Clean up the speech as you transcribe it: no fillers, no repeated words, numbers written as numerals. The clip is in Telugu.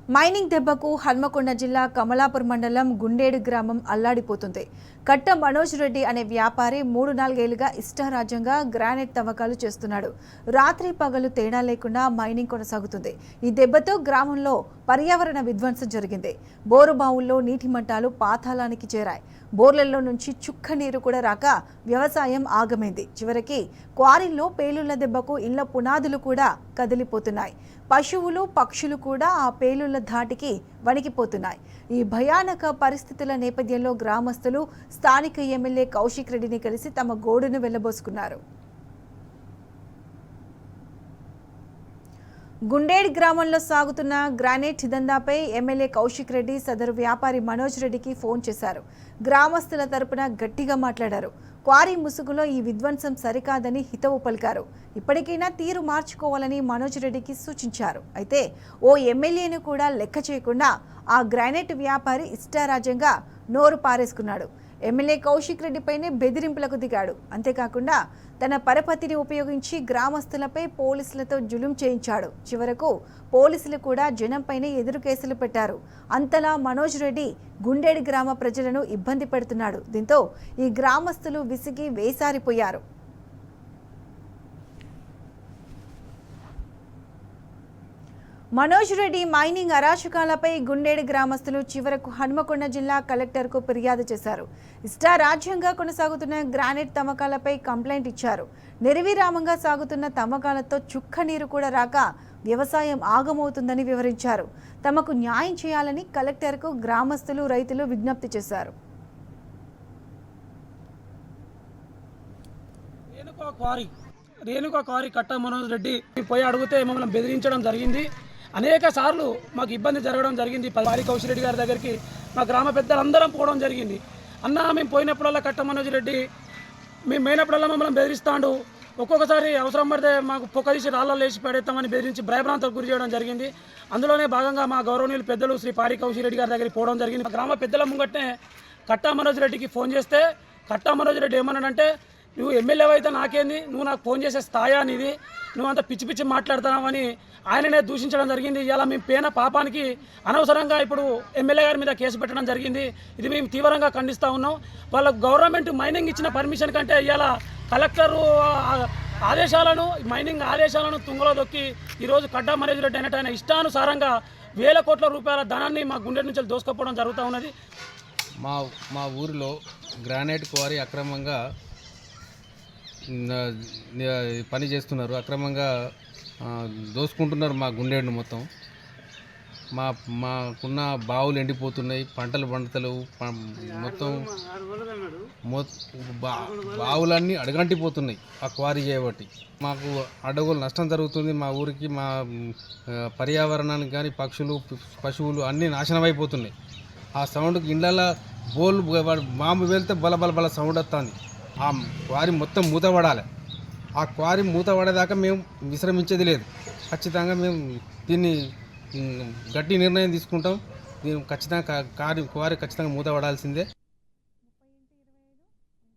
మైనింగ్ దెబ్బకు హన్మకొండ జిల్లా కమలాపూర్ మండలం గుండేడు గ్రామం అల్లాడిపోతుంది. కట్ట మనోజ్ రెడ్డి అనే వ్యాపారి 3-4 ఏళ్లుగా ఇష్టారాజ్యంగా గ్రానైట్ తవ్వకాలు చేస్తున్నాడు. రాత్రి పగలు తేడా లేకుండా మైనింగ్ కొనసాగుతుంది. ఈ దెబ్బతో గ్రామంలో పర్యావరణ విధ్వంసం జరిగింది. బోరు బావుల్లో నీటి మట్టాలు పాతాళానికి చేరాయి. బోర్లలో నుంచి చుక్క నీరు కూడా రాక వ్యవసాయం ఆగమైంది. చివరికి క్వారీల్లో పేలుళ్ల దెబ్బకు ఇళ్ల పునాదులు కూడా కదిలిపోతున్నాయి. పశువులు పక్షులు కూడా ఆ పేలుళ్ల ధాటికి వణికిపోతున్నాయి. ఈ భయానక పరిస్థితుల నేపథ్యంలో గ్రామస్తులు స్థానిక ఎమ్మెల్యే కౌశిక్ రెడ్డిని కలిసి తమ గోడును వెళ్లబోసుకున్నారు. గుండేడ్ గ్రామంలో సాగుతున్న గ్రానైట్ దందాపై ఎమ్మెల్యే కౌశిక్ రెడ్డి సదరు వ్యాపారి మనోజ్ రెడ్డికి ఫోన్ చేశారు. గ్రామస్తుల తరపున గట్టిగా మాట్లాడారు. క్వారీ ముసుగులో ఈ విధ్వంసం సరికాదని హితవు పలికారు. ఇప్పటికైనా తీరు మార్చుకోవాలని మనోజ్ రెడ్డికి సూచించారు. అయితే ఓ ఎమ్మెల్యేను కూడా లెక్క చేయకుండా ఆ గ్రానైట్ వ్యాపారి ఇష్టారాజ్యంగా నోరు పారేసుకున్నాడు. ఎమ్మెల్యే కౌశిక్ రెడ్డిపైనే బెదిరింపులకు దిగాడు. అంతేకాకుండా తన పరపతిని ఉపయోగించి గ్రామస్తులపై పోలీసులతో జులుం చేయించాడు. చివరకు పోలీసులు కూడా జనంపైనే ఎదురు కేసులు పెట్టారు. అంతలా మనోజ్ రెడ్డి గుండేడి గ్రామ ప్రజలను ఇబ్బంది పెడుతున్నాడు. దీంతో ఈ గ్రామస్తులు విసిగి వేసారిపోయారు. మనోజ్ రెడ్డి మైనింగ్ అరాచకాలపై గుండేడు గ్రామస్తులు చివరకు హన్మకొండ జిల్లా కలెక్టర్కు ఫిర్యాదు చేశారు. ఇష్టారాజ్యంగా కొనసాగుతున్న గ్రానైట్ తవ్వకాలపై కంప్లైంట్ ఇచ్చారు. నిర్విరామంగా సాగుతున్న తవ్వకాలతో చుక్క నీరు కూడా రాక వ్యవసాయం ఆగమవుతుందని వివరించారు. తమకు న్యాయం చేయాలని కలెక్టర్కు గ్రామస్తులు రైతులు విజ్ఞప్తి చేశారు. రేణుకా క్వారీ కట్ట మనోజ్ రెడ్డి పోయి అడిగితే మమ్మల్ని బెదిరించడం జరిగింది. అనేక సార్లు మాకు ఇబ్బంది జరగడం జరిగింది. పారి కౌశిక్ రెడ్డి గారి దగ్గరికి మా గ్రామ పెద్దలందరం పోవడం జరిగింది. అన్న మేము పోయినప్పుడల్లా కట్ట మనోజ్ రెడ్డి మేము పోయినప్పుడల్లా మమ్మల్ని బెదిరిస్తాడు. ఒక్కొక్కసారి అవసరం పడితే మాకు పొక్క తీసి రాళ్ళలో లేచి పడేస్తామని బెదిరించి భయభ్రాంతకు గురి చేయడం జరిగింది. అందులోనే భాగంగా మా గౌరవనీయులు పెద్దలు శ్రీ పారి కౌశిక్ రెడ్డి గారి దగ్గరికి పోవడం జరిగింది. మా గ్రామ పెద్దల ముంగట్నే కట్ట మనోజ్ రెడ్డికి ఫోన్ చేస్తే కట్ట మనోజ్ రెడ్డి ఏమన్నాడంటే, నువ్వు ఎమ్మెల్యే అయితే నాకేంది, నువ్వు నాకు ఫోన్ చేసే స్థాయా నీది, నువ్వు అంత పిచ్చి పిచ్చి మాట్లాడుతున్నావని ఆయననే దూషించడం జరిగింది. ఇలా మేము పేన పాపానికి అనవసరంగా ఇప్పుడు ఎమ్మెల్యే గారి మీద కేసు పెట్టడం జరిగింది. ఇది మేము తీవ్రంగా ఖండిస్తూ ఉన్నాం. వాళ్ళ గవర్నమెంట్ మైనింగ్ ఇచ్చిన పర్మిషన్ కంటే ఇవాళ కలెక్టరు మైనింగ్ ఆదేశాలను తుంగలో దొక్కి ఈరోజు కట్ట మనోజ్ రెడ్డి అనేట ఆయన ఇష్టానుసారంగా వేల కోట్ల రూపాయల ధనాన్ని మా గుండె నుంచి దోసుకుపోవడం జరుగుతూ ఉన్నది. మా ఊరిలో గ్రానైట్ క్వారీ అక్రమంగా పని చేస్తున్నారు. అక్రమంగా దోసుకుంటున్నారు మా గుండెను మొత్తం. మాకున్న బావులు ఎండిపోతున్నాయి, పంటలు పండుతలేవు, మొత్తం బావులన్నీ అడగంటిపోతున్నాయి ఆ క్వారీ చేయబట్టి. మాకు అడవులు నష్టం జరుగుతుంది. మా ఊరికి మా పర్యావరణానికి కానీ పక్షులు పశువులు అన్నీ నాశనం అయిపోతున్నాయి. ఆ సౌండ్కి ఇళ్ళల్లో బోళ్ళు మాము వెళ్తే బల సౌండ్ వస్తుంది. ఆ క్వారీ మొత్తం మూతపడాలి. ఆ క్వారీ మూతపడేదాకా మేము విశ్రమించేది లేదు. ఖచ్చితంగా మేము దీన్ని గట్టి నిర్ణయం తీసుకుంటాం. దీన్ని ఖచ్చితంగా క్వారీ ఖచ్చితంగా మూతపడాల్సిందే.